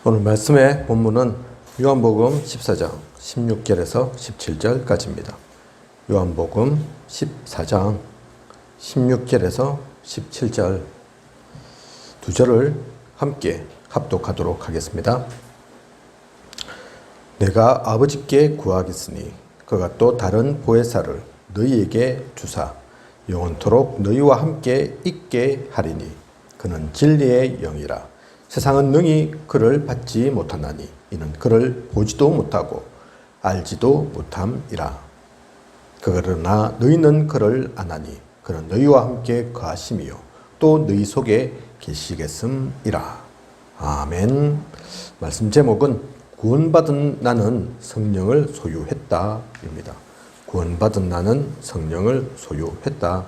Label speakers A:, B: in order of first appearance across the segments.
A: 오늘 말씀의 본문은 요한복음 14장 16절에서 17절까지입니다. 요한복음 14장 16절에서 17절 두 절을 함께 합독하도록 하겠습니다. 내가 아버지께 구하겠으니 그가 또 다른 보혜사를 너희에게 주사 영원토록 너희와 함께 있게 하리니 그는 진리의 영이라. 세상은 능히 그를 받지 못하나니 이는 그를 보지도 못하고 알지도 못함이라. 그러나 너희는 그를 아나니 그는 너희와 함께 거하심이요 또 너희 속에 계시겠음이라. 아멘. 말씀 제목은 구원받은 나는 성령을 소유했다 입니다. 구원받은 나는 성령을 소유했다.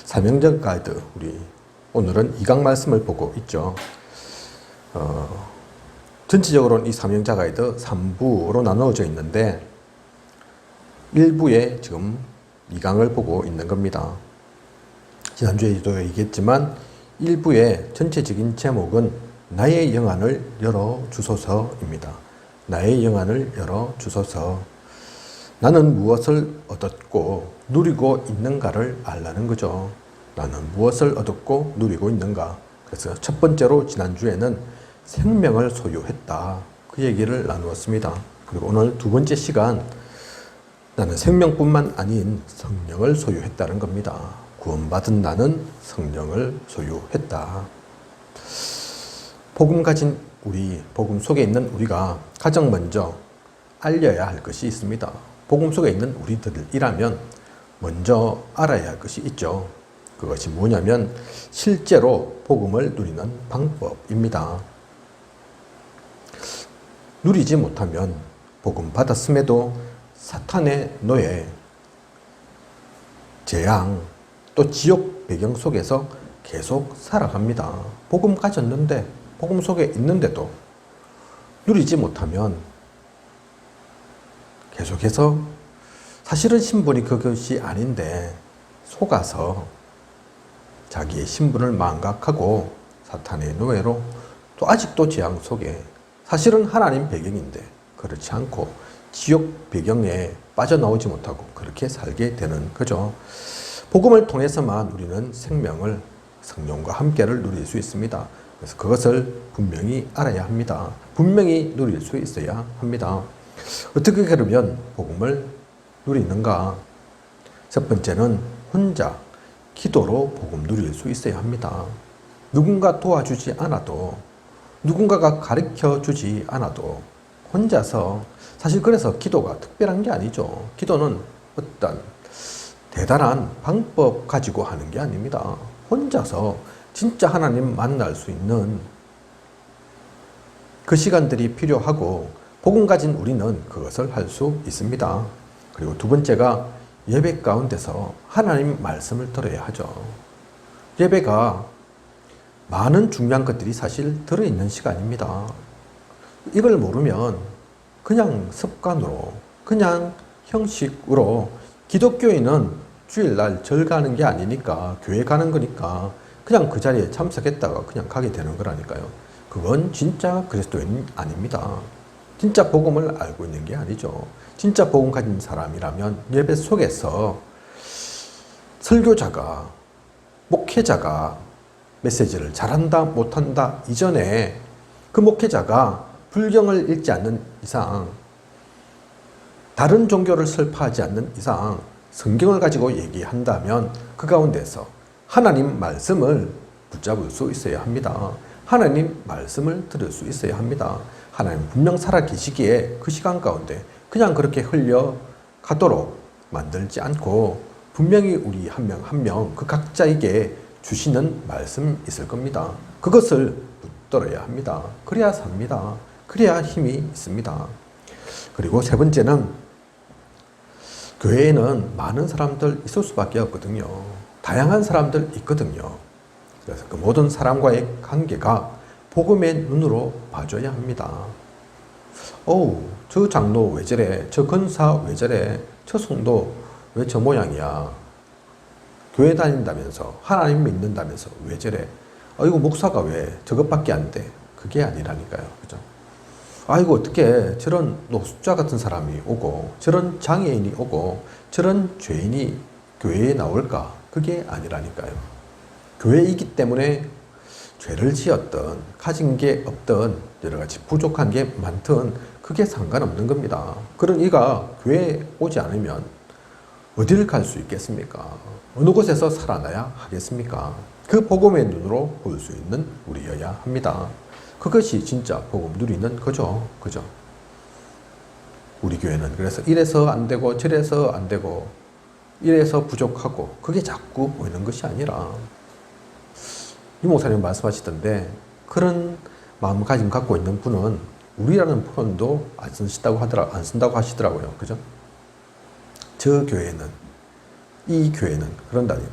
A: 사명적 가이드, 우리 오늘은 2강 말씀을 보고 있죠. 전체적으로는 이 사명자 가이드 3부로 나누어져 있는데 1부에 지금 2강을 보고 있는 겁니다. 지난주에도 얘기했지만 1부의 전체적인 제목은 나의 영안을 열어주소서입니다. 나의 영안을 열어주소서. 나는 무엇을 얻었고 누리고 있는가를 알라는 거죠. 나는 무엇을 얻었고 누리고 있는가. 그래서 첫 번째로 지난주에는 생명을 소유했다. 그 얘기를 나누었습니다. 그리고 오늘 두 번째 시간 나는 생명뿐만 아닌 성령을 소유했다는 겁니다. 구원받은 나는 성령을 소유했다. 복음 가진 우리, 복음 속에 있는 우리가 가장 먼저 알려야 할 것이 있습니다. 복음 속에 있는 우리들이라면 먼저 알아야 할 것이 있죠. 그것이 뭐냐면 실제로 복음을 누리는 방법입니다. 누리지 못하면 복음 받았음에도 사탄의 노예, 재앙, 또 지옥 배경 속에서 계속 살아갑니다. 복음 가졌는데, 복음 속에 있는데도 누리지 못하면 계속해서 사실은 신분이 그것이 아닌데 속아서 자기의 신분을 망각하고 사탄의 노예로 또 아직도 재앙 속에 사실은 하나님 배경인데 그렇지 않고 지옥 배경에 빠져나오지 못하고 그렇게 살게 되는 거죠. 복음을 통해서만 우리는 생명을 성령과 함께를 누릴 수 있습니다. 그래서 그것을 분명히 알아야 합니다. 분명히 누릴 수 있어야 합니다. 어떻게 그러면 복음을 누리는가? 첫 번째는 혼자 기도로 복음 누릴 수 있어야 합니다. 누군가 도와주지 않아도 누군가가 가르쳐 주지 않아도 혼자서, 사실 그래서 기도가 특별한 게 아니죠. 기도는 어떤 대단한 방법 가지고 하는 게 아닙니다. 혼자서 진짜 하나님 만날 수 있는 그 시간들이 필요하고 복음 가진 우리는 그것을 할 수 있습니다. 그리고 두 번째가 예배 가운데서 하나님 말씀을 들어야 하죠. 예배가 많은 중요한 것들이 사실 들어있는 시간입니다. 이걸 모르면 그냥 습관으로, 그냥 형식으로 기독교인은 주일날 절 가는 게 아니니까, 교회 가는 거니까 그냥 그 자리에 참석했다가 그냥 가게 되는 거라니까요. 그건 진짜 그리스도인 아닙니다. 진짜 복음을 알고 있는 게 아니죠. 진짜 복음 가진 사람이라면 예배 속에서 설교자가, 목회자가 메시지를 잘한다 못한다 이전에 그 목회자가 불경을 읽지 않는 이상, 다른 종교를 설파하지 않는 이상 성경을 가지고 얘기한다면 그 가운데서 하나님 말씀을 붙잡을 수 있어야 합니다. 하나님 말씀을 들을 수 있어야 합니다. 하나님 분명 살아 계시기에 그 시간 가운데 그냥 그렇게 흘려가도록 만들지 않고 분명히 우리 한 명 한 명 그 각자에게 주시는 말씀이 있을 겁니다. 그것을 붙들어야 합니다. 그래야 삽니다. 그래야 힘이 있습니다. 그리고 세 번째는 교회에는 많은 사람들 있을 수밖에 없거든요. 다양한 사람들 있거든요. 그래서 그 모든 사람과의 관계가 복음의 눈으로 봐줘야 합니다. 저 장로 왜 저래? 저 권사 왜 저래? 저 성도 왜 저 모양이야? 교회 다닌다면서, 하나님 믿는다면서 왜 저래? 이거 목사가 왜 저것밖에 안 돼? 그게 아니라니까요. 그죠? 아이고 어떻게 저런 노숙자 같은 사람이 오고 저런 장애인이 오고 저런 죄인이 교회에 나올까? 그게 아니라니까요. 교회이기 때문에 죄를 지었던 가진 게 없던 여러 가지 부족한 게 많든 그게 상관없는 겁니다. 그런 이가 교회에 오지 않으면 어디를 갈 수 있겠습니까? 어느 곳에서 살아나야 하겠습니까? 그 복음의 눈으로 볼 수 있는 우리여야 합니다. 그것이 진짜 복음 누리는 거죠. 그죠? 우리 교회는 그래서 이래서 안 되고 저래서 안 되고 이래서 부족하고 그게 자꾸 보이는 것이 아니라 이 목사님 말씀하시던데 그런 마음가짐 갖고 있는 분은 우리라는 표현도 안 쓴다고 하시더라고요. 그죠? 저 교회는, 이 교회는 그런다니.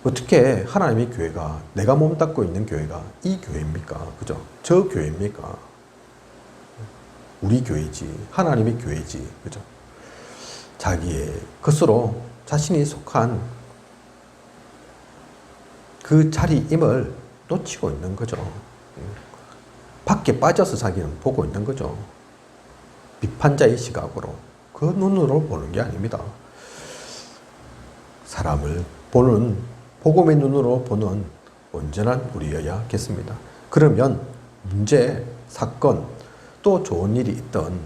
A: 어떻게 하나님의 교회가 내가 몸 닦고 있는 교회가 이 교회입니까? 그죠? 저 교회입니까? 우리 교회지. 하나님의 교회지. 그죠? 자기의 것으로 자신이 속한 그 자리임을 놓치고 있는 거죠. 밖에 빠져서 자기는 보고 있는 거죠. 비판자의 시각으로. 그 눈으로 보는 게 아닙니다. 사람을 보는, 복음의 눈으로 보는 온전한 우리여야겠습니다. 그러면 문제, 사건, 또 좋은 일이 있던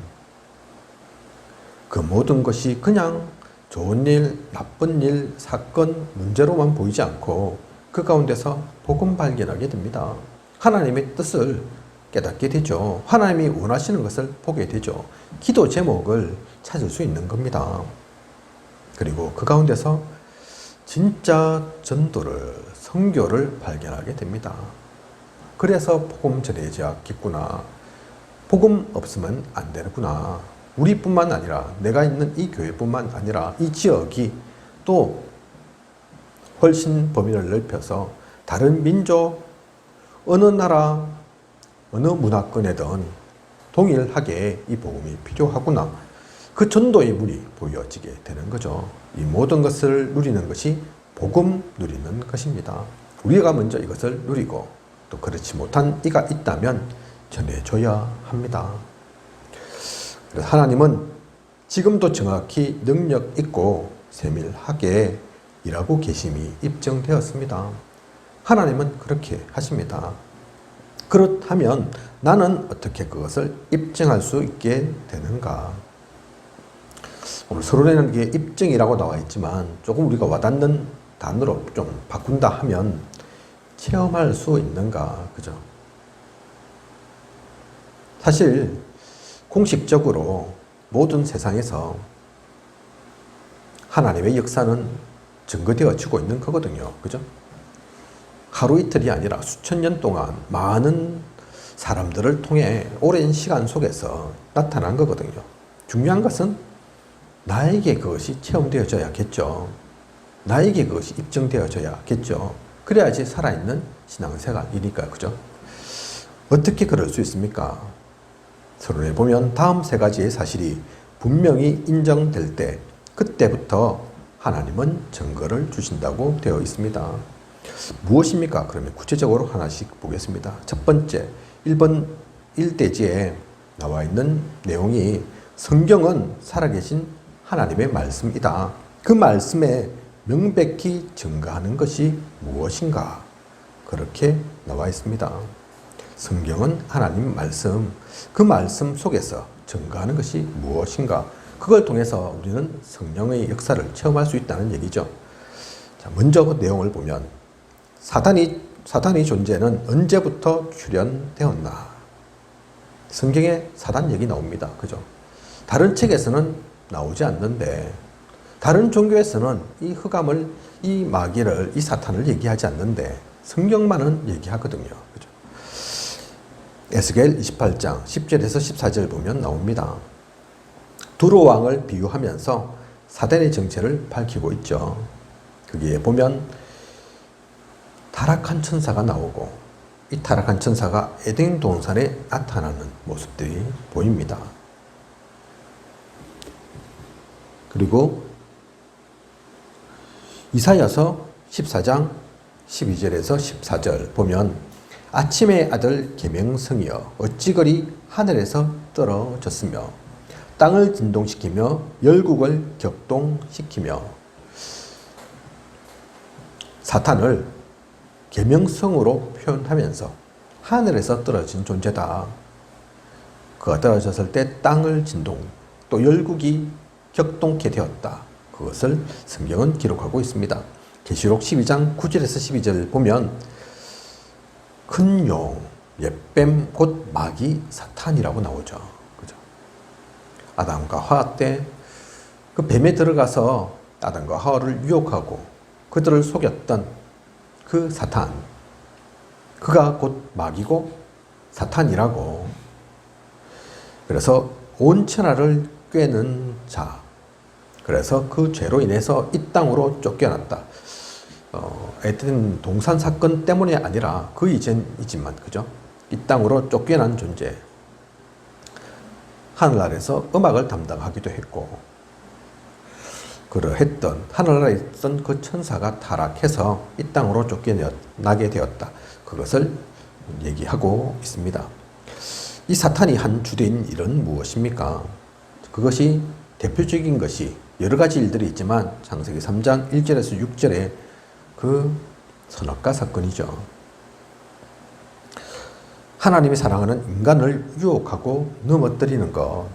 A: 그 모든 것이 그냥 좋은 일, 나쁜 일, 사건, 문제로만 보이지 않고 그 가운데서 복음 발견하게 됩니다. 하나님의 뜻을 깨닫게 되죠. 하나님이 원하시는 것을 보게 되죠. 기도 제목을 찾을 수 있는 겁니다. 그리고 그 가운데서 진짜 전도를, 선교를 발견하게 됩니다. 그래서 복음 전해져야겠구나. 복음 없으면 안 되는구나. 우리뿐만 아니라 내가 있는 이 교회뿐만 아니라 이 지역이 또 훨씬 범위를 넓혀서 다른 민족, 어느 나라, 어느 문화권에든 동일하게 이 복음이 필요하구나. 그 전도의 문이 보여지게 되는 거죠. 이 모든 것을 누리는 것이 복음 누리는 것입니다. 우리가 먼저 이것을 누리고 또 그렇지 못한 이가 있다면 전해줘야 합니다. 그래서 하나님은 지금도 정확히 능력 있고 세밀하게 일하고 계심이 입증되었습니다. 하나님은 그렇게 하십니다. 그렇다면 나는 어떻게 그것을 입증할 수 있게 되는가? 오늘 서론에는 이게 입증이라고 나와 있지만 조금 우리가 와닿는 단어로 좀 바꾼다 하면 체험할 수 있는가? 그죠? 사실 공식적으로 모든 세상에서 하나님의 역사는 증거되어지고 있는 거거든요. 그죠? 하루 이틀이 아니라 수천 년 동안 많은 사람들을 통해 오랜 시간 속에서 나타난 거거든요. 중요한 것은 나에게 그것이 체험되어져야겠죠. 나에게 그것이 입증되어져야겠죠. 그래야지 살아있는 신앙생활이니까. 그죠? 어떻게 그럴 수 있습니까? 서론에 보면 다음 세 가지의 사실이 분명히 인정될 때 그때부터 하나님은 증거를 주신다고 되어 있습니다. 무엇입니까? 그러면 구체적으로 하나씩 보겠습니다. 첫 번째, 1번 1대지에 나와 있는 내용이 성경은 살아계신 하나님의 말씀이다. 그 말씀에 명백히 증거하는 것이 무엇인가? 그렇게 나와 있습니다. 성경은 하나님 말씀, 그 말씀 속에서 증거하는 것이 무엇인가? 그걸 통해서 우리는 성령의 역사를 체험할 수 있다는 얘기죠. 자, 먼저 그 내용을 보면 사단의 존재는 언제부터 출현되었나? 성경에 사단 얘기 나옵니다. 그죠? 다른 책에서는 나오지 않는데 다른 종교에서는 이 흑암을, 이 마귀를, 이 사탄을 얘기하지 않는데 성경만은 얘기하거든요. 그죠? 에스겔 28장 10절에서 14절 보면 나옵니다. 두로 왕을 비유하면서 사단의 정체를 밝히고 있죠. 거기에 보면 타락한 천사가 나오고 이 타락한 천사가 에덴 동산에 나타나는 모습들이 보입니다. 그리고 이사야서 14장 12절에서 14절 보면 아침의 아들 계명성이여 어찌 그리 하늘에서 떨어졌으며 땅을 진동시키며 열국을 격동시키며. 사탄을 계명성으로 표현하면서 하늘에서 떨어진 존재다. 그가 떨어졌을 때 땅을 진동, 또 열국이 격동케 되었다. 그것을 성경은 기록하고 있습니다. 계시록 12장 9절에서 12절 보면 큰 용, 옛뱀, 곧 마귀, 사탄이라고 나오죠. 그죠? 아담과 하와 때 그 뱀에 들어가서 아담과 하와를 유혹하고 그들을 속였던 그 사탄, 그가 곧 마귀고 사탄이라고. 그래서 온 천하를 꿰는 자, 그래서 그 죄로 인해서 이 땅으로 쫓겨났다. 에덴 동산 사건 때문이 아니라 그 이전이지만, 그죠? 이 땅으로 쫓겨난 존재. 하늘나라에서 음악을 담당하기도 했고, 그러했던 하늘나라에 있던 그 천사가 타락해서 이 땅으로 쫓겨나게 되었다. 그것을 얘기하고 있습니다. 이 사탄이 한 주된 일은 무엇입니까? 그것이 대표적인 것이 여러 가지 일들이 있지만 창세기 3장 1절에서 6절에 그 선악과 사건이죠. 하나님이 사랑하는 인간을 유혹하고 넘어뜨리는 것,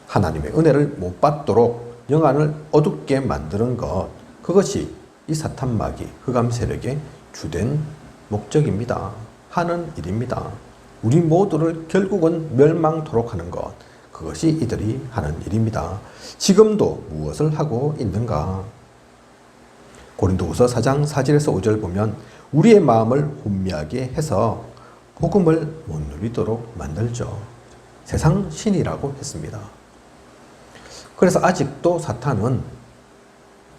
A: 하나님의 은혜를 못 받도록 영안을 어둡게 만드는 것, 그것이 이 사탄 마귀 흑암 세력의 주된 목적입니다. 하는 일입니다. 우리 모두를 결국은 멸망토록 하는 것, 그것이 이들이 하는 일입니다. 지금도 무엇을 하고 있는가? 고린도후서 4장 4절에서 5절 보면 우리의 마음을 혼미하게 해서 복음을 못 누리도록 만들죠. 세상 신이라고 했습니다. 그래서 아직도 사탄은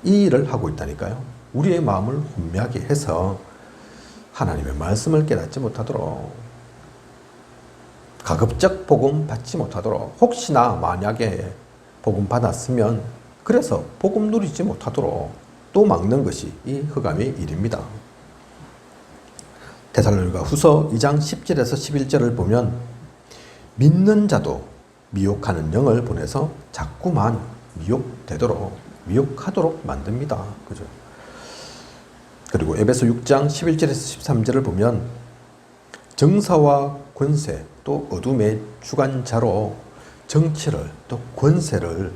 A: 이 일을 하고 있다니까요. 우리의 마음을 혼미하게 해서 하나님의 말씀을 깨닫지 못하도록, 가급적 복음 받지 못하도록, 혹시나 만약에 복음 받았으면 그래서 복음 누리지 못하도록 또 막는 것이 이 흑암의 일입니다. 데살로니가 후서 2장 10절에서 11절을 보면 믿는 자도 미혹하는 영을 보내서 자꾸만 미혹하도록 만듭니다. 그죠? 그리고 에베소 6장 11절에서 13절을 보면 정사와 권세, 또 어둠의 주관자로 정치를, 또 권세를,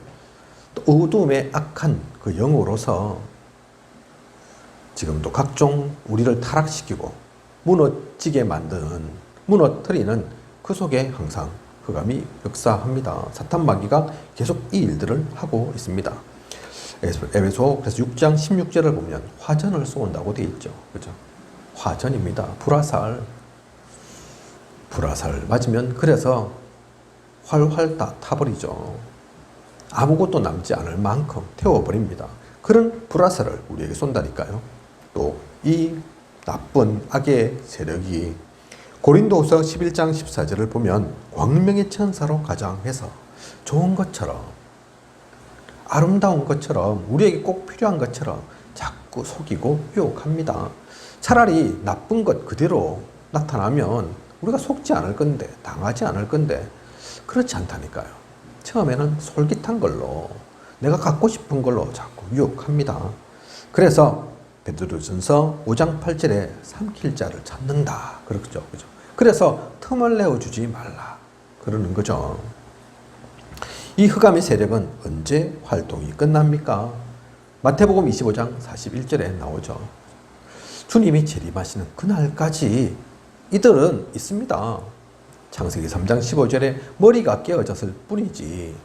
A: 또 어둠의 악한 그 영으로서 지금도 각종 우리를 타락시키고 무너지게 만드는, 무너뜨리는 그 속에 항상 흑암이 역사합니다. 사탄 마귀가 계속 이 일들을 하고 있습니다. 에베소 그래서 6장 16절을 보면 화전을 쏘는다고 되어 있죠. 그죠? 화전입니다. 불화살 맞으면 그래서 활활 다 타버리죠. 아무것도 남지 않을 만큼 태워버립니다. 그런 불화살을 우리에게 쏜다니까요. 또 이 나쁜 악의 세력이 고린도후서 11장 14절을 보면 광명의 천사로 가장해서 좋은 것처럼, 아름다운 것처럼, 우리에게 꼭 필요한 것처럼 자꾸 속이고 유혹합니다. 차라리 나쁜 것 그대로 나타나면 우리가 속지 않을 건데, 당하지 않을 건데 그렇지 않다니까요. 처음에는 솔깃한 걸로, 내가 갖고 싶은 걸로 자꾸 유혹합니다. 그래서 베드로전서 5장 8절에 삼킬 자를 찾는다. 그렇죠. 그죠? 그래서 틈을 내어주지 말라. 그러는 거죠. 이 흑암의 세력은 언제 활동이 끝납니까? 마태복음 25장 41절에 나오죠. 주님이 재림하시는 그날까지 이들은 있습니다. 창세기 3장 15절에 머리가 깨어졌을 뿐이지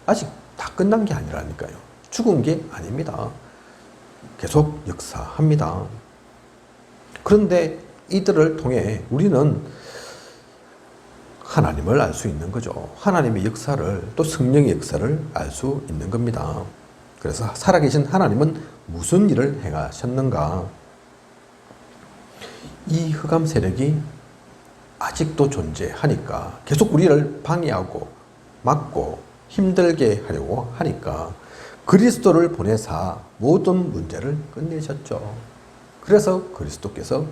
A: 아직 다 끝난 게 아니라니까요. 죽은 게 아닙니다. 계속 역사합니다. 그런데 이들을 통해 우리는 하나님을 알 수 있는 거죠. 하나님의 역사를, 또 성령의 역사를 알 수 있는 겁니다. 그래서 살아계신 하나님은 무슨 일을 행하셨는가? 이 흑암 세력이 아직도 존재하니까, 계속 우리를 방해하고 막고 힘들게 하려고 하니까 그리스도를 보내사 모든 문제를 끝내셨죠. 그래서 그리스도께서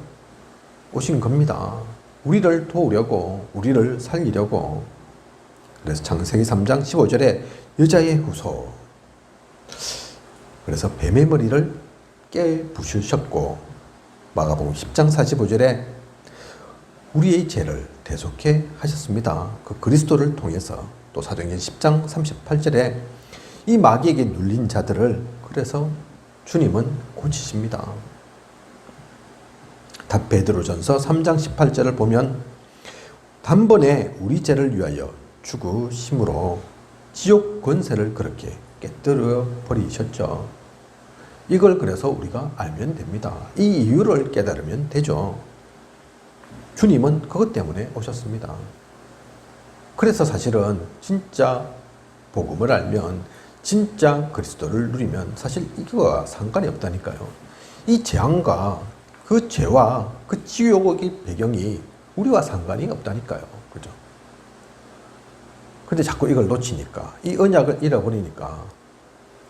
A: 오신 겁니다. 우리를 도우려고, 우리를 살리려고. 그래서 창세기 3장 15절에 여자의 후손. 그래서 뱀의 머리를 깨부수셨고, 마가복음 10장 45절에 우리의 죄를 대속해 하셨습니다. 그 그리스도를 통해서. 또 사도행전 10장 38절에 이 마귀에게 눌린 자들을 그래서 주님은 고치십니다. 베드로전서 3장 18절을 보면 단번에 우리 죄를 위하여 죽으심으로 지옥 권세를 그렇게 깨뜨려 버리셨죠. 이걸 그래서 우리가 알면 됩니다. 이 이유를 깨달으면 되죠. 주님은 그것 때문에 오셨습니다. 그래서 사실은 진짜 복음을 알면, 진짜 그리스도를 누리면 사실 이거와 상관이 없다니까요. 이 재앙과 그 죄와 그 지옥의 배경이 우리와 상관이 없다니까요. 그죠? 근데 자꾸 이걸 놓치니까, 이 언약을 잃어버리니까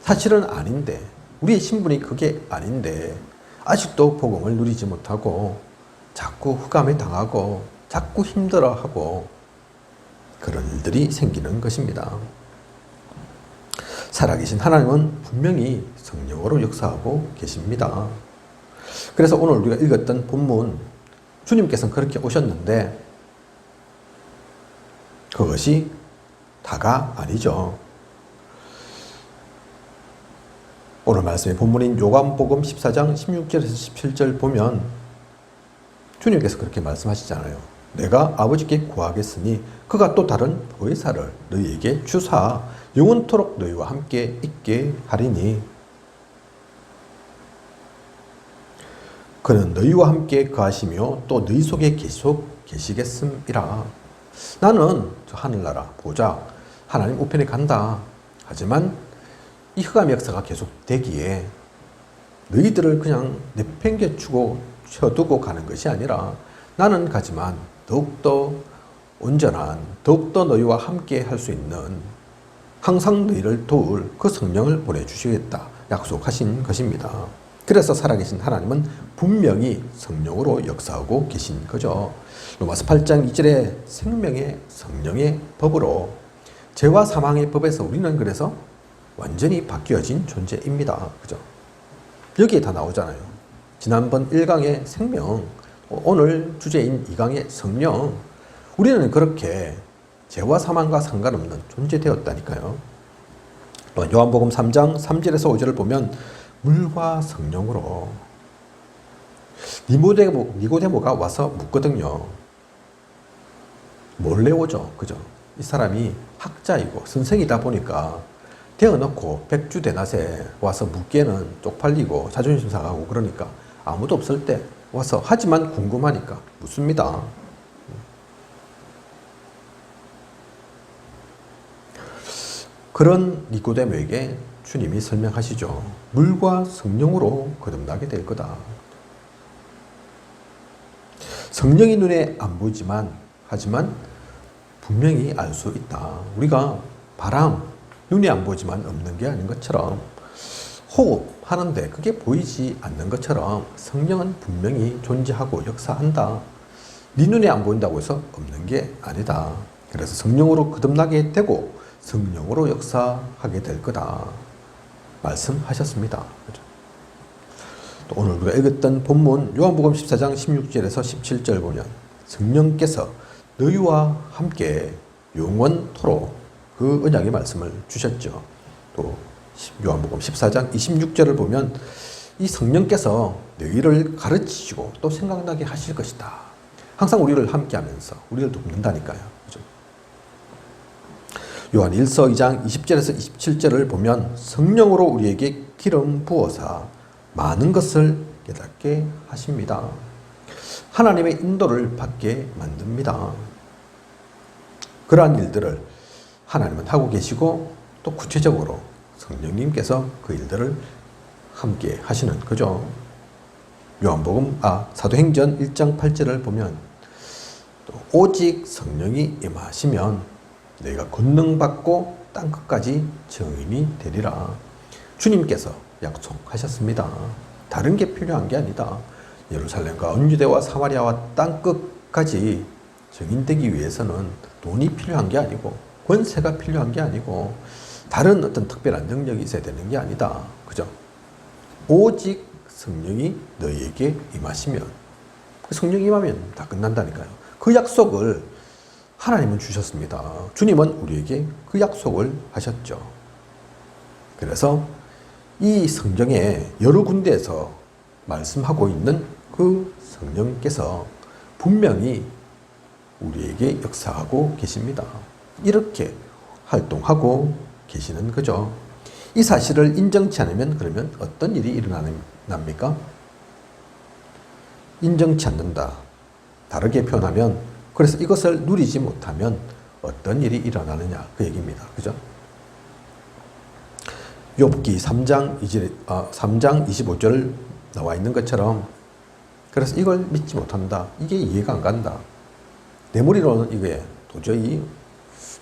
A: 사실은 아닌데, 우리의 신분이 그게 아닌데 아직도 복음을 누리지 못하고 자꾸 흑암에 당하고 자꾸 힘들어하고 그런 일들이 생기는 것입니다. 살아계신 하나님은 분명히 성령으로 역사하고 계십니다. 그래서 오늘 우리가 읽었던 본문, 주님께서는 그렇게 오셨는데 그것이 다가 아니죠. 오늘 말씀의 본문인 요한복음 14장 16절에서 17절 보면 주님께서 그렇게 말씀하시잖아요. 내가 아버지께 구하겠으니 그가 또 다른 보혜사를 너희에게 주사 영원토록 너희와 함께 있게 하리니 그는 너희와 함께 거하시며 또 너희 속에 계속 계시겠음이라. 나는 저 하늘나라 보자 하나님 우편에 간다. 하지만 이 흑암의 역사가 계속되기에 너희들을 그냥 내팽개치고 쳐두고 가는 것이 아니라 나는 가지만 더욱더 온전한, 더욱더 너희와 함께 할 수 있는, 항상 너희를 도울 그 성령을 보내주시겠다 약속하신 것입니다. 그래서 살아계신 하나님은 분명히 성령으로 역사하고 계신 거죠. 로마서 8장 2절에 생명의 성령의 법으로 죄와 사망의 법에서 우리는 그래서 완전히 바뀌어진 존재입니다. 그죠? 여기에 다 나오잖아요. 지난번 1강의 생명, 오늘 주제인 2강의 성령. 우리는 그렇게 죄와 사망과 상관없는 존재되었다니까요. 또 요한복음 3장 3절에서 5절을 보면 물과 성령으로 니고데모가 와서 묻거든요. 몰래 오죠. 그죠? 이 사람이 학자이고 선생이다 보니까 대어놓고 백주대낮에 와서 묻기에는 쪽팔리고 자존심 상하고 그러니까 아무도 없을 때 와서 하지만 궁금하니까 묻습니다. 그런 니고데모에게 주님이 설명하시죠. 물과 성령으로 거듭나게 될 거다. 성령이 눈에 안 보이지만 하지만 분명히 알 수 있다. 우리가 바람, 눈에 안 보이지만 없는 게 아닌 것처럼 호흡하는데 그게 보이지 않는 것처럼 성령은 분명히 존재하고 역사한다. 네 눈에 안 보인다고 해서 없는 게 아니다. 그래서 성령으로 거듭나게 되고 성령으로 역사하게 될 거다 말씀하셨습니다. 그렇죠? 또 오늘 우리가 읽었던 본문 요한복음 14장 16절에서 17절 보면 성령께서 너희와 함께 영원토록 그 언약의 말씀을 주셨죠. 또 요한복음 14장 26절을 보면 이 성령께서 너희를 가르치시고 또 생각나게 하실 것이다. 항상 우리를 함께하면서 우리를 돕는다니까요. 그렇죠? 요한 1서 2장 20절에서 27절을 보면 성령으로 우리에게 기름 부어사 많은 것을 깨닫게 하십니다. 하나님의 인도를 받게 만듭니다. 그러한 일들을 하나님은 하고 계시고 또 구체적으로 성령님께서 그 일들을 함께 하시는 거죠. 사도행전 1장 8절을 보면 또 오직 성령이 임하시면 너희가 권능받고 땅끝까지 증인이 되리라. 주님께서 약속하셨습니다. 다른 게 필요한 게 아니다. 예루살렘과 온유대와 사마리아와 땅끝까지 정인되기 위해서는 돈이 필요한 게 아니고 권세가 필요한 게 아니고 다른 어떤 특별한 능력이 있어야 되는 게 아니다. 그죠? 오직 성령이 너희에게 임하시면, 성령이 임하면 다 끝난다니까요. 그 약속을 하나님은 주셨습니다. 주님은 우리에게 그 약속을 하셨죠. 그래서 이 성경에 여러 군데에서 말씀하고 있는 그 성령께서 분명히 우리에게 역사하고 계십니다. 이렇게 활동하고 계시는 거죠. 이 사실을 인정치 않으면 그러면 어떤 일이 일어납니까? 인정치 않는다. 다르게 표현하면, 그래서 이것을 누리지 못하면 어떤 일이 일어나느냐 그 얘기입니다. 그죠? 욥기 3장 25절 나와 있는 것처럼, 그래서 이걸 믿지 못한다. 이게 이해가 안 간다. 내 머리로는 이게 도저히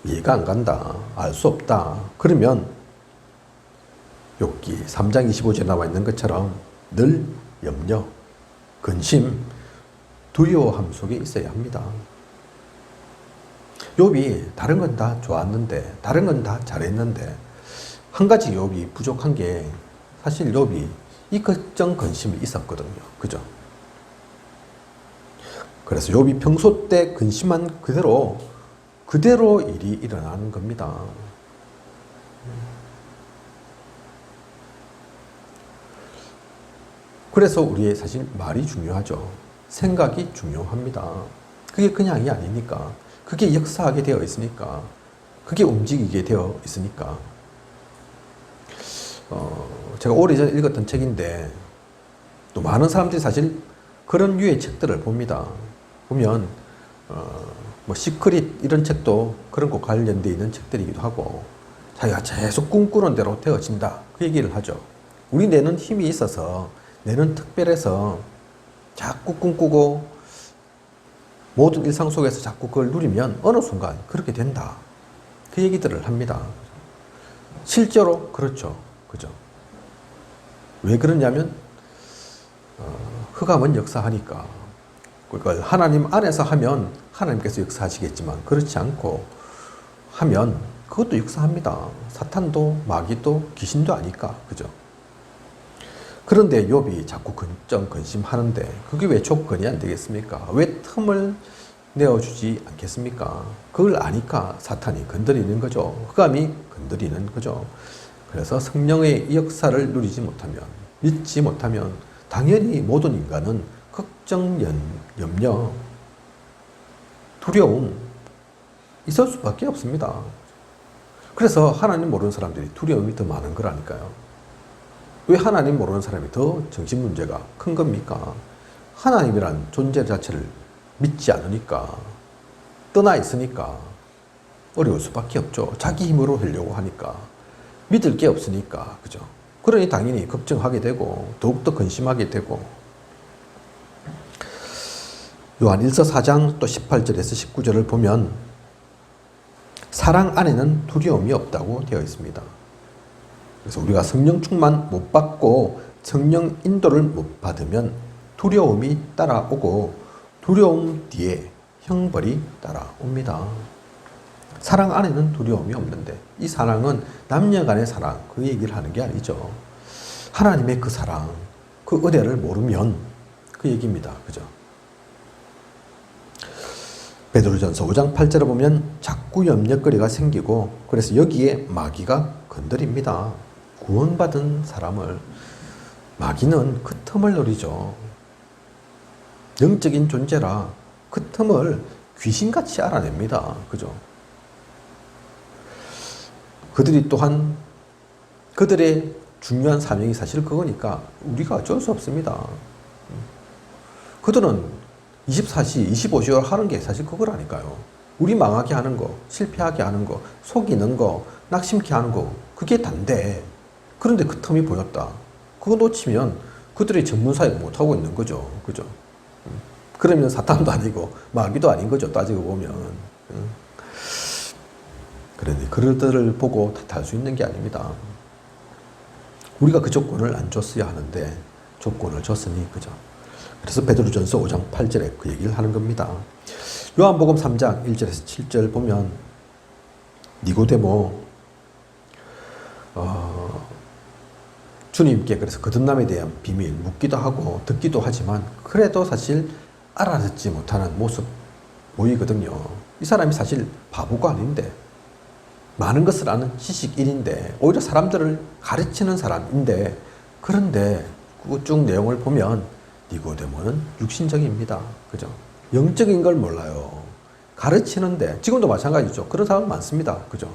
A: 이해가 안 간다. 알 수 없다. 그러면 욥기 3장 25절에 나와 있는 것처럼 늘 염려, 근심, 두려워함 속에 있어야 합니다. 욥이 다른 건 다 좋았는데, 다른 건 다 잘했는데 한 가지 욥이 부족한 게, 사실 욥이 이 걱정 근심이 있었거든요. 그죠? 그래서 욥이 평소 때 근심한 그대로 일이 일어나는 겁니다. 그래서 우리의 사실 말이 중요하죠. 생각이 중요합니다. 그게 그냥이 아니니까. 그게 역사하게 되어 있으니까. 그게 움직이게 되어 있으니까. 제가 오래전에 읽었던 책인데, 또 많은 사람들이 사실 그런 류의 책들을 봅니다. 보면 뭐 시크릿 이런 책도 그런 거 관련되어 있는 책들이기도 하고, 자기가 계속 꿈꾸는 대로 되어진다 그 얘기를 하죠. 우리 뇌는 힘이 있어서, 뇌는 특별해서 자꾸 꿈꾸고 모든 일상 속에서 자꾸 그걸 누리면 어느 순간 그렇게 된다 그 얘기들을 합니다. 실제로 그렇죠. 그죠? 왜 그러냐면 흑암은 역사하니까. 그걸 하나님 안에서 하면 하나님께서 역사하시겠지만, 그렇지 않고 하면 그것도 역사합니다. 사탄도 마귀도 귀신도 아니까. 그죠? 그런데 욥이 자꾸 근심하는데 그게 왜 조건이 안 되겠습니까? 왜 틈을 내어주지 않겠습니까? 그걸 아니까 사탄이 건드리는 거죠. 흑암이 건드리는 거죠. 그래서 성령의 역사를 누리지 못하면, 믿지 못하면 당연히 모든 인간은 걱정, 염려, 두려움 있을 수밖에 없습니다. 그래서 하나님 모르는 사람들이 두려움이 더 많은 거라니까요. 왜 하나님 모르는 사람이 더 정신 문제가 큰 겁니까? 하나님이란 존재 자체를 믿지 않으니까, 떠나 있으니까 어려울 수밖에 없죠. 자기 힘으로 하려고 하니까, 믿을 게 없으니까. 그죠? 그러니 당연히 걱정하게 되고 더욱더 근심하게 되고. 요한 1서 4장 또 18절에서 19절을 보면 사랑 안에는 두려움이 없다고 되어 있습니다. 그래서 우리가 성령 충만 못 받고 성령 인도를 못 받으면 두려움이 따라오고, 두려움 뒤에 형벌이 따라옵니다. 사랑 안에는 두려움이 없는데, 이 사랑은 남녀 간의 사랑 그 얘기를 하는 게 아니죠. 하나님의 그 사랑, 그 은혜를 모르면 그 얘기입니다. 그죠? 베드로전서 5장 8절에 보면 자꾸 염려거리가 생기고, 그래서 여기에 마귀가 건드립니다. 구원받은 사람을 마귀는 그 틈을 노리죠. 영적인 존재라 그 틈을 귀신같이 알아냅니다. 그죠? 그들이 또한 그들의 중요한 사명이 사실 그거니까 우리가 어쩔 수 없습니다. 그들은 24시, 25시간 하는 게 사실 그거라니까요. 우리 망하게 하는 거, 실패하게 하는 거, 속이는 거, 낙심케 하는 거, 그게 단데. 그런데 그 틈이 보였다. 그거 놓치면 그들의 전문 사역 못하고 있는 거죠. 그죠? 그러면 사탄도 아니고 마귀도 아닌 거죠. 따지고 보면. 그런데 그들을 보고 탓할 수 있는 게 아닙니다. 우리가 그 조건을 안 줬어야 하는데 조건을 줬으니, 그죠? 그래서 베드로전서 5장 8절에 그 얘기를 하는 겁니다. 요한복음 3장 1절에서 7절 보면 니고데모 주님께 그래서 거듭남에 대한 비밀 묻기도 하고 듣기도 하지만 그래도 사실 알아듣지 못하는 모습 보이거든요. 이 사람이 사실 바보가 아닌데 많은 것을 아는 지식인인데 오히려 사람들을 가르치는 사람인데 그런데 그 쭉 내용을 보면 니고데모는 육신적입니다. 그죠? 영적인 걸 몰라요. 가르치는데 지금도 마찬가지죠. 그런 사람 많습니다. 그죠?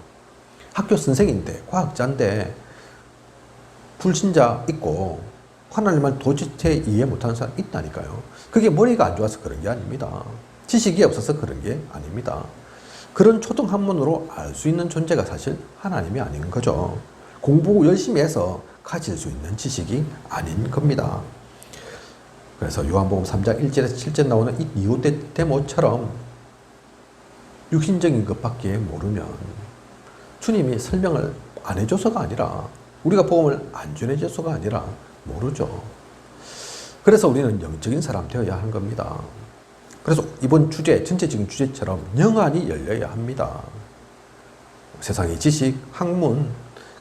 A: 학교 선생인데 과학자인데 불신자 있고 하나님을 도대체 이해 못하는 사람 있다니까요. 그게 머리가 안 좋아서 그런 게 아닙니다. 지식이 없어서 그런 게 아닙니다. 그런 초등학문으로 알 수 있는 존재가 사실 하나님이 아닌 거죠. 공부 열심히 해서 가질 수 있는 지식이 아닌 겁니다. 그래서 요한복음 3장 1절에서 7절 나오는 이 니고데모처럼 육신적인 것밖에 모르면 주님이 설명을 안 해줘서가 아니라 우리가 복음을 안 전해줘서가 아니라 모르죠. 그래서 우리는 영적인 사람 되어야 하는 겁니다. 그래서 이번 주제, 전체적인 주제처럼 영안이 열려야 합니다. 세상의 지식, 학문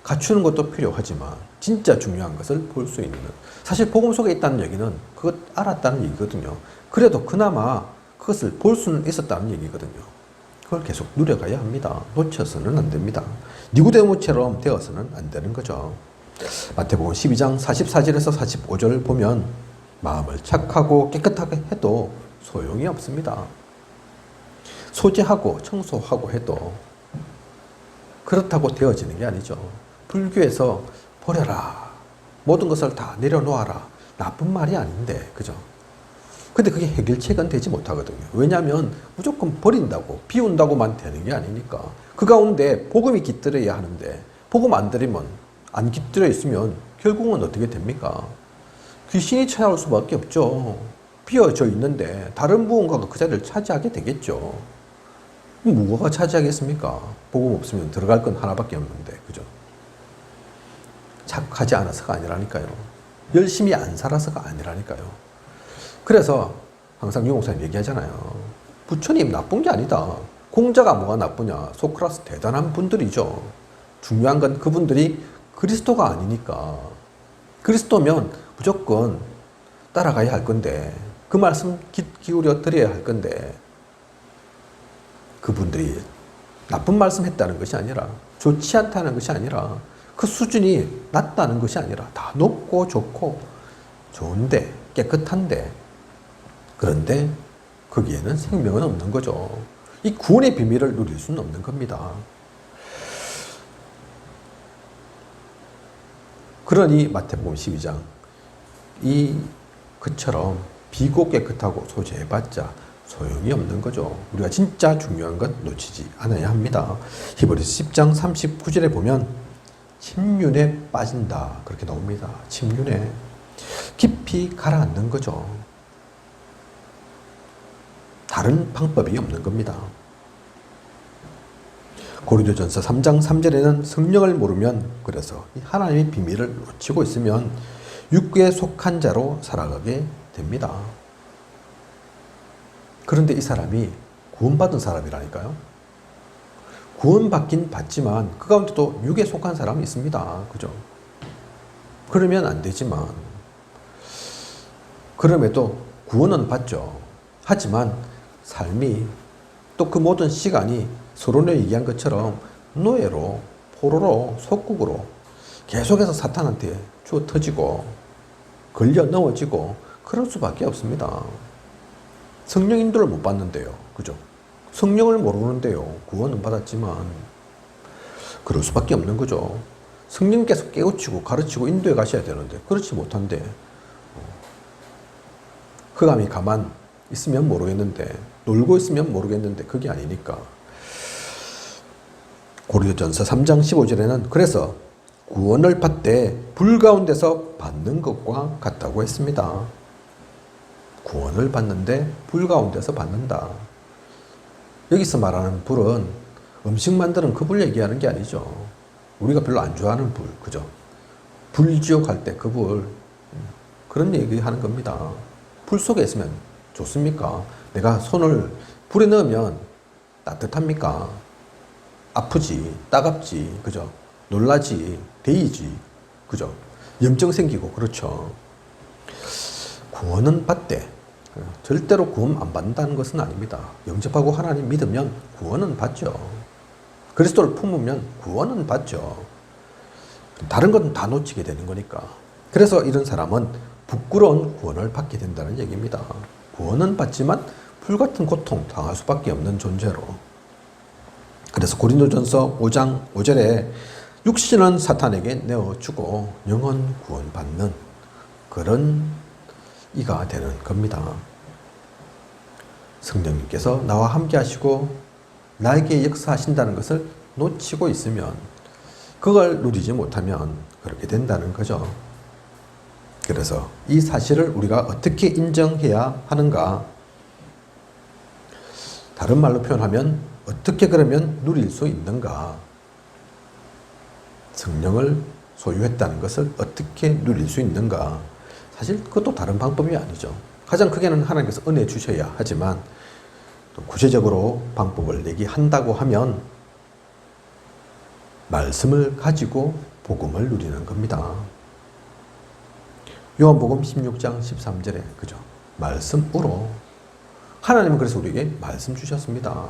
A: 갖추는 것도 필요하지만 진짜 중요한 것을 볼 수 있는, 사실 복음 속에 있다는 얘기는 그것 알았다는 얘기거든요. 그래도 그나마 그것을 볼 수는 있었다는 얘기거든요. 그걸 계속 누려가야 합니다. 놓쳐서는 안 됩니다. 니고데모처럼 되어서는 안 되는 거죠. 마태복음 12장 44절에서 45절 보면 마음을 착하고 깨끗하게 해도 소용이 없습니다. 소지하고 청소하고 해도 그렇다고 되어지는 게 아니죠. 불교에서 버려라, 모든 것을 다 내려놓아라, 나쁜 말이 아닌데, 그죠? 근데 그게 해결책은 되지 못하거든요. 왜냐하면 무조건 버린다고, 비운다고만 되는 게 아니니까. 그 가운데 복음이 깃들어야 하는데 복음 안 들이면, 안 깃들어 있으면 결국은 어떻게 됩니까? 귀신이 찾아올 수밖에 없죠. 비어져 있는데 다른 무언가가 그 자리를 차지하게 되겠죠. 무엇가 차지하겠습니까? 복음 없으면 들어갈 건 하나밖에 없는데, 그죠? 착하지 않아서가 아니라니까요. 열심히 안 살아서가 아니라니까요. 그래서 항상 유 목사님 얘기하잖아요. 부처님 나쁜 게 아니다. 공자가 뭐가 나쁘냐. 소크라스 대단한 분들이죠. 중요한 건 그분들이 그리스도가 아니니까. 그리스도면 무조건 따라가야 할 건데, 그 말씀 기울여 드려야 할 건데, 그분들이 나쁜 말씀 했다는 것이 아니라, 좋지 않다는 것이 아니라, 그 수준이 낮다는 것이 아니라 다 높고 좋고 좋은데, 깨끗한데, 그런데 거기에는 생명은 없는 거죠. 이 구원의 비밀을 누릴 수는 없는 겁니다. 그러니 마태복음 12장 그처럼 비고 깨끗하고 소재해봤자 소용이 없는 거죠. 우리가 진짜 중요한 건 놓치지 않아야 합니다. 히브리서 10장 39절에 보면 침륜에 빠진다 그렇게 나옵니다. 침륜에 깊이 가라앉는 거죠. 다른 방법이 없는 겁니다. 고린도전서 3장 3절에는 성령을 모르면, 그래서 하나님의 비밀을 놓치고 있으면 육구에 속한 자로 살아가게 됩니다. 그런데 이 사람이 구원받은 사람이라니까요. 구원받긴 받지만 그 가운데도 육에 속한 사람이 있습니다. 그죠? 그러면 안 되지만, 그럼에도 구원은 받죠. 하지만 삶이, 또 그 모든 시간이 서론에 얘기한 것처럼 노예로, 포로로, 속국으로 계속해서 사탄한테 주어 터지고 걸려 넣어지고 그럴 수밖에 없습니다. 성령 인도를 못 받는데요. 그죠? 성령을 모르는데요. 구원은 받았지만 그럴 수밖에 없는 거죠. 성령께서 깨우치고 가르치고 인도해 가셔야 되는데 그렇지 못한데 흑암이 가만 있으면 모르겠는데, 놀고 있으면 모르겠는데 그게 아니니까. 고린도전서 3장 15절에는 그래서 구원을 받되 불 가운데서 받는 것과 같다고 했습니다. 구원을 받는데 불 가운데서 받는다. 여기서 말하는 불은 음식 만드는 그 불 얘기하는 게 아니죠. 우리가 별로 안 좋아하는 불, 그죠? 불지옥 할 때 그 불, 그런 얘기 하는 겁니다. 불 속에 있으면 좋습니까? 내가 손을 불에 넣으면 따뜻합니까? 아프지, 따갑지, 그죠? 놀라지, 데이지, 그죠? 염증 생기고, 그렇죠. 구원은 받되, 절대로 구원 안 받는다는 것은 아닙니다. 영접하고 하나님 믿으면 구원은 받죠. 그리스도를 품으면 구원은 받죠. 다른 건 다 놓치게 되는 거니까. 그래서 이런 사람은 부끄러운 구원을 받게 된다는 얘기입니다. 구원은 받지만 불같은 고통 당할 수밖에 없는 존재로. 그래서 고린도전서 5장 5절에 육신은 사탄에게 내어주고 영은 구원받는 그런 이가 되는 겁니다. 성령님께서 나와 함께 하시고 나에게 역사하신다는 것을 놓치고 있으면, 그걸 누리지 못하면 그렇게 된다는 거죠. 그래서 이 사실을 우리가 어떻게 인정해야 하는가? 다른 말로 표현하면 어떻게 그러면 누릴 수 있는가? 성령을 소유했다는 것을 어떻게 누릴 수 있는가? 사실 그것도 다른 방법이 아니죠. 가장 크게는 하나님께서 은혜 주셔야 하지만, 또 구체적으로 방법을 얘기한다고 하면 말씀을 가지고 복음을 누리는 겁니다. 요한복음 16장 13절에 그죠? 말씀으로. 하나님은 그래서 우리에게 말씀 주셨습니다.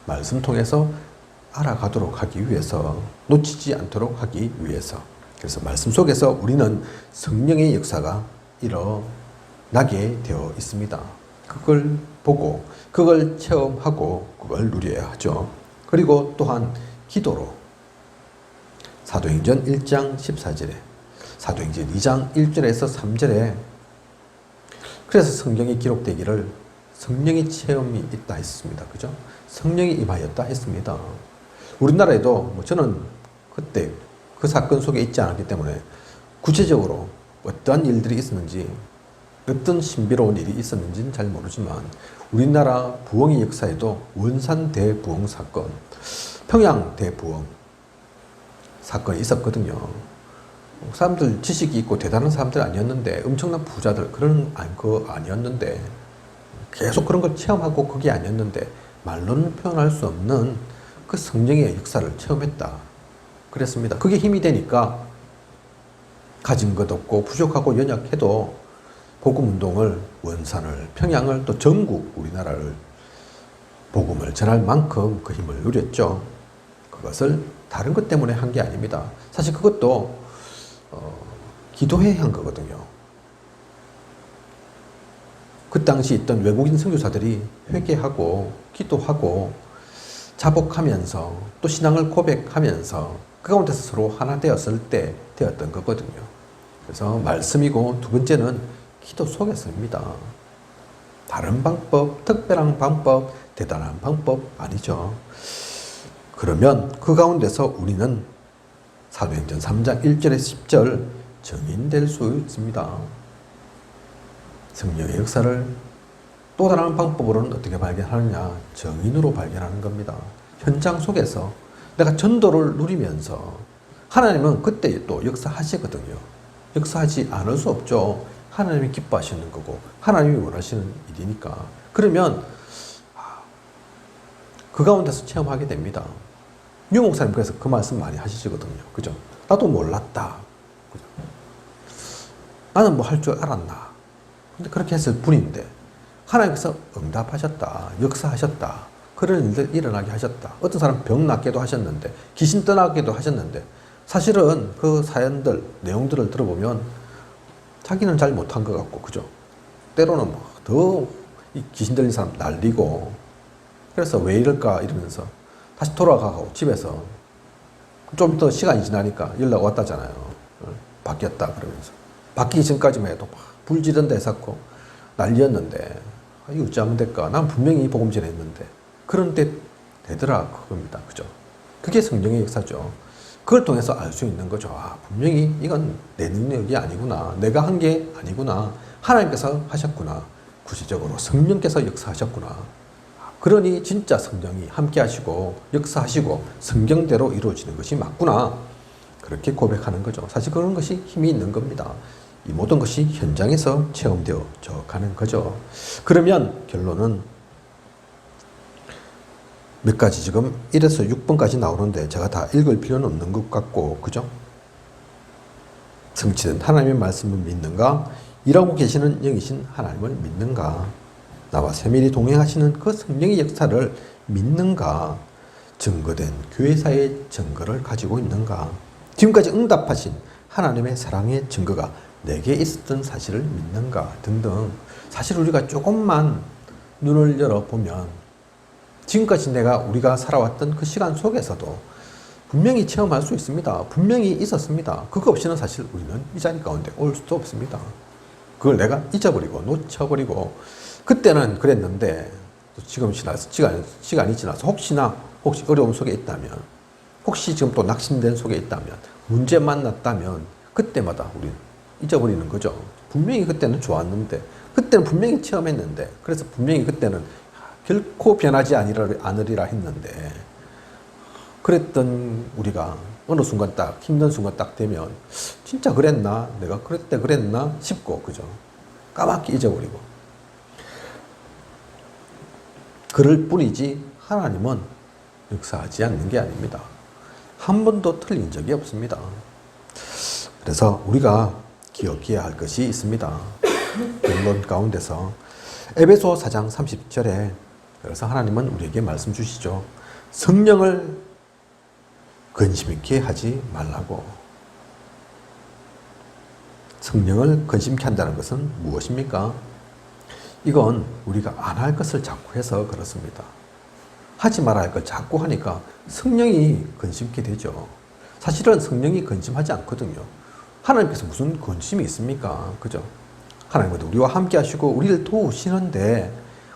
A: 말씀 통해서 알아가도록 하기 위해서, 놓치지 않도록 하기 위해서. 그래서 말씀 속에서 우리는 성령의 역사가 일어나게 되어 있습니다. 그걸 보고, 그걸 체험하고, 그걸 누려야 하죠. 그리고 또한 기도로. 사도행전 1장 14절에, 사도행전 2장 1절에서 3절에 그래서 성경이 기록되기를 성령의 체험이 있다 했습니다. 그죠? 성령이 임하였다 했습니다. 우리나라에도 저는 그때 그 사건 속에 있지 않았기 때문에 구체적으로 어떠한 일들이 있었는지, 어떤 신비로운 일이 있었는지는 잘 모르지만 우리나라 부흥의 역사에도 원산 대부흥 사건, 평양 대부흥 사건이 있었거든요. 사람들 지식이 있고 대단한 사람들 아니었는데, 엄청난 부자들 그런 거 아니었는데, 계속 그런 걸 체험하고 그게 아니었는데 말로는 표현할 수 없는 그 성령의 역사를 체험했다 그랬습니다. 그게 힘이 되니까 가진 것 없고 부족하고 연약해도 복음운동을, 원산을, 평양을, 또 전국 우리나라를 복음을 전할 만큼 그 힘을 누렸죠. 그것을 다른 것 때문에 한 게 아닙니다. 사실 그것도 기도해야 한 거거든요. 그 당시 있던 외국인 선교사들이 회개하고 기도하고 자복하면서 또 신앙을 고백하면서 그 가운데서 서로 하나 되었을 때 되었던 거거든요. 그래서 말씀이고, 두 번째는 기도 속에서입니다. 다른 방법, 특별한 방법, 대단한 방법 아니죠. 그러면 그 가운데서 우리는 사도행전 3장 1절에서 10절 증인될 수 있습니다. 성령의 역사를 또 다른 방법으로는 어떻게 발견하느냐? 증인으로 발견하는 겁니다. 현장 속에서 내가 전도를 누리면서, 하나님은 그때 또 역사하시거든요. 역사하지 않을 수 없죠. 하나님이 기뻐하시는 거고 하나님이 원하시는 일이니까. 그러면 그 가운데서 체험하게 됩니다. 유 목사님 그래서 그 말씀 많이 하시거든요. 그죠? 나도 몰랐다. 그죠? 나는 뭐 할 줄 알았나? 근데 그렇게 했을 뿐인데 하나님께서 응답하셨다. 역사하셨다. 그런 일들 일어나게 하셨다. 어떤 사람 병 낫게도 하셨는데, 귀신 떠나게도 하셨는데, 사실은 그 사연들, 내용들을 들어보면 자기는 잘 못한 것 같고, 그죠? 때로는 더 귀신 들린 사람 날리고, 그래서 왜 이럴까 이러면서 다시 돌아가고 집에서 좀 더 시간이 지나니까 연락 왔다잖아요. 바뀌었다 그러면서. 바뀌기 전까지만 해도 막 불지른다 했었고 난리였는데, 이거 어찌하면 될까? 난 분명히 복음 전했는데. 그런데 되더라 그겁니다. 그죠? 그게 성령의 역사죠. 그걸 통해서 알 수 있는 거죠. 아, 분명히 이건 내 능력이 아니구나. 내가 한 게 아니구나. 하나님께서 하셨구나. 구체적으로 성령께서 역사하셨구나. 그러니 진짜 성령이 함께 하시고 역사하시고 성경대로 이루어지는 것이 맞구나. 그렇게 고백하는 거죠. 사실 그런 것이 힘이 있는 겁니다. 이 모든 것이 현장에서 체험되어져 가는 거죠. 그러면 결론은 몇 가지 지금 1에서 6번까지 나오는데 제가 다 읽을 필요는 없는 것 같고, 그죠? 성취된 하나님의 말씀을 믿는가? 일하고 계시는 영이신 하나님을 믿는가? 나와 세밀히 동행하시는 그 성령의 역사를 믿는가? 증거된 교회사의 증거를 가지고 있는가? 지금까지 응답하신 하나님의 사랑의 증거가 내게 있었던 사실을 믿는가? 등등. 사실 우리가 조금만 눈을 열어보면 지금까지 우리가 살아왔던 그 시간 속에서도 분명히 체험할 수 있습니다. 분명히 있었습니다. 그거 없이는 사실 우리는 이 자리 가운데 올 수도 없습니다. 그걸 내가 잊어버리고 놓쳐버리고 그때는 그랬는데 지금 시간이 지나서 혹시 어려움 속에 있다면, 혹시 지금 또 낙심된 속에 있다면, 문제 만났다면 그때마다 우리는 잊어버리는 거죠. 분명히 그때는 좋았는데, 그때는 분명히 체험했는데, 그래서 분명히 그때는 결코 변하지 않으리라 했는데, 그랬던 우리가 어느 순간 딱 힘든 순간 딱 되면 진짜 그랬나? 내가 그때 그랬나? 싶고, 그죠? 까맣게 잊어버리고. 그럴 뿐이지 하나님은 역사하지 않는 게 아닙니다. 한 번도 틀린 적이 없습니다. 그래서 우리가 기억해야 할 것이 있습니다. 본문 가운데서 에베소 4장 30절에 그래서 하나님은 우리에게 말씀 주시죠. 성령을 근심 있게 하지 말라고. 성령을 근심케 한다는 것은 무엇입니까? 이건 우리가 안 할 것을 자꾸 해서 그렇습니다. 하지 말아야 할 걸 자꾸 하니까 성령이 근심케 되죠. 사실은 성령이 근심하지 않거든요. 하나님께서 무슨 근심이 있습니까? 그죠? 하나님은 우리와 함께 하시고 우리를 도우시는데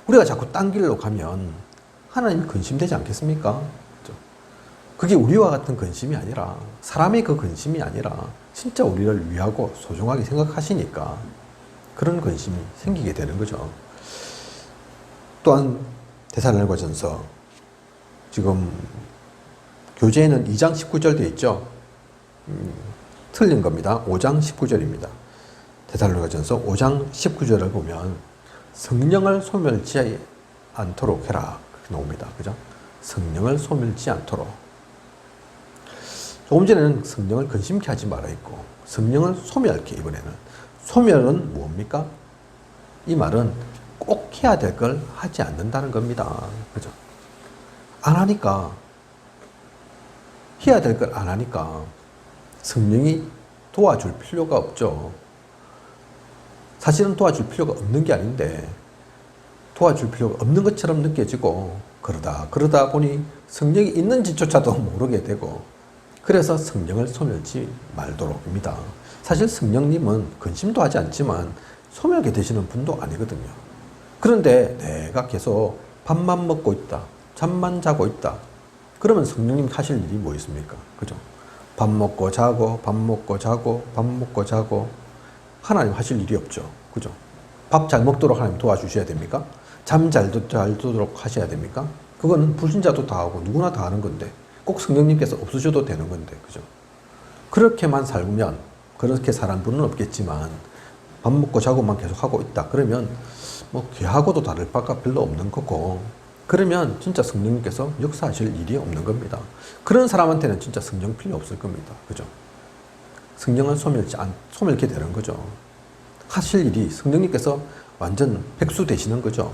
A: 우리가 자꾸 딴 길로 가면 하나님이 근심되지 않겠습니까? 그죠? 그게 우리와 같은 근심이 아니라, 사람의 그 근심이 아니라 진짜 우리를 위하고 소중하게 생각하시니까 그런 근심이 생기게 되는 거죠. 또한 데살로니가전서 지금 교재에는 2장 19절 되어 있죠. 틀린 겁니다. 5장 19절입니다. 데살로니가전서 5장 19절을 보면 성령을 소멸치 않도록 해라. 그렇게 나옵니다. 그죠? 성령을 소멸치 않도록. 조금 전에는 성령을 근심케 하지 말아 있고 성령을 소멸케, 이번에는. 소멸은 뭡니까? 이 말은 꼭 해야 될 걸 하지 않는다는 겁니다. 그죠? 안 하니까, 해야 될 걸 안 하니까 성령이 도와줄 필요가 없죠. 사실은 도와줄 필요가 없는 게 아닌데 도와줄 필요가 없는 것처럼 느껴지고 그러다 보니 성령이 있는지조차도 모르게 되고, 그래서 성령을 소멸치 말도록입니다. 사실 성령님은 근심도 하지 않지만 소멸하게 되시는 분도 아니거든요. 그런데 내가 계속 밥만 먹고 있다, 잠만 자고 있다, 그러면 성령님 하실 일이 뭐 있습니까? 그죠? 밥 먹고 자고, 밥 먹고 자고, 밥 먹고 자고, 하나님 하실 일이 없죠. 그죠? 밥 잘 먹도록 하나님 도와주셔야 됩니까? 잠 잘 자도록 하셔야 됩니까? 그거는 불신자도 다 하고 누구나 다 하는 건데, 꼭 성령님께서 없으셔도 되는 건데, 그죠? 그렇게만 살면, 그렇게 사는 분은 없겠지만 밥 먹고 자고만 계속 하고 있다 그러면 뭐 걔하고도 다를 바가 별로 없는 거고, 그러면 진짜 성령님께서 역사하실 일이 없는 겁니다. 그런 사람한테는 진짜 성령 필요 없을 겁니다. 그죠? 성령을 소멸케 되는 거죠. 하실 일이 성령님께서 완전 백수 되시는 거죠.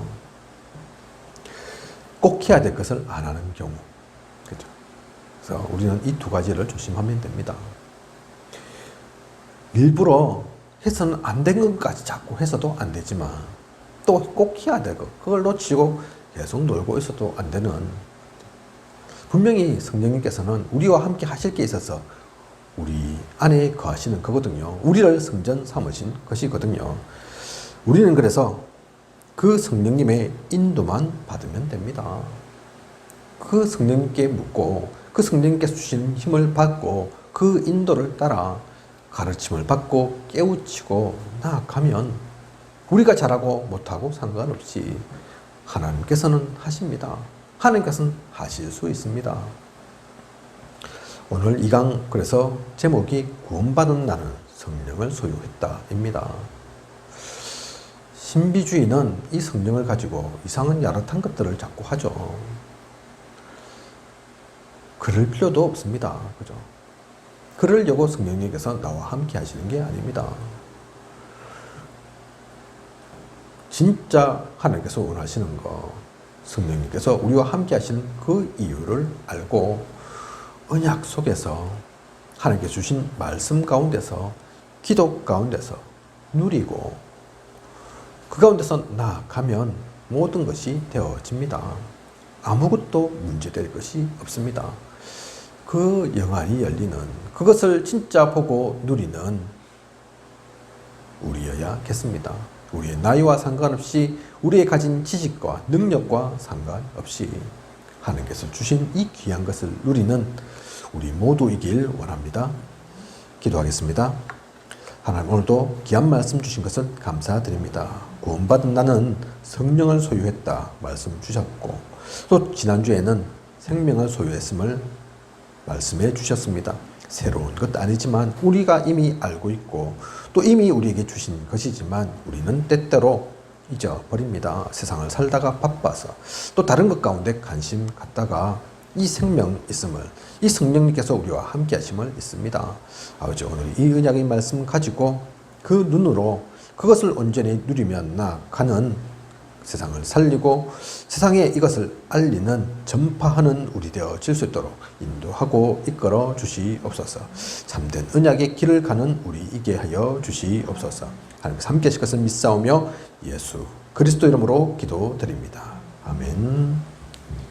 A: 꼭 해야 될 것을 안 하는 경우. 그죠? 그래서 우리는 이 두 가지를 조심하면 됩니다. 일부러 해서는 안 된 것까지 자꾸 해서도 안 되지만 또 꼭 해야 될 것, 그걸 놓치고 계속 놀고 있어도 안 되는, 분명히 성령님께서는 우리와 함께 하실 게 있어서 우리 안에 거하시는 거거든요. 우리를 성전 삼으신 것이거든요. 우리는 그래서 그 성령님의 인도만 받으면 됩니다. 그 성령님께 묻고 그 성령님께서 주시는 힘을 받고 그 인도를 따라 가르침을 받고 깨우치고 나아가면 우리가 잘하고 못하고 상관없이 하나님께서는 하십니다. 하나님께서는 하실 수 있습니다. 오늘 이 강 그래서 제목이 구원받은 나는 성령을 소유했다입니다. 신비주의는 이 성령을 가지고 이상한 야릇한 것들을 자꾸 하죠. 그럴 필요도 없습니다. 그죠? 그러려고 성령님께서 나와 함께 하시는 게 아닙니다. 진짜 하나님께서 원하시는 거, 성령님께서 우리와 함께 하시는 그 이유를 알고 언약 속에서 하나님께 주신 말씀 가운데서 기도 가운데서 누리고 그 가운데서 나아가면 모든 것이 되어집니다. 아무것도 문제될 것이 없습니다. 그 영안이 열리는 그것을 진짜 보고 누리는 우리여야겠습니다. 우리의 나이와 상관없이 우리의 가진 지식과 능력과 상관없이 하나님께서 주신 이 귀한 것을 누리는 우리 모두이길 원합니다. 기도하겠습니다. 하나님, 오늘도 귀한 말씀 주신 것을 감사드립니다. 구원받은 나는 성령을 소유했다 말씀 주셨고 또 지난주에는 생명을 소유했음을 말씀해 주셨습니다. 새로운 것 아니지만 우리가 이미 알고 있고 또 이미 우리에게 주신 것이지만 우리는 때때로 잊어버립니다. 세상을 살다가 바빠서 또 다른 것 가운데 관심 갖다가 이 생명 있음을, 이 성령님께서 우리와 함께 하심을 있습니다. 아버지, 오늘 이 언약의 말씀 가지고 그 눈으로 그것을 온전히 누리며 나아가는 세상을 살리고 세상에 이것을 알리는, 전파하는 우리 되어질 수 있도록 인도하고 이끌어 주시옵소서. 참된 언약의 길을 가는 우리이게 하여 주시옵소서. 하나님께서 함께 하실 것을 믿사오며 예수 그리스도 이름으로 기도드립니다. 아멘.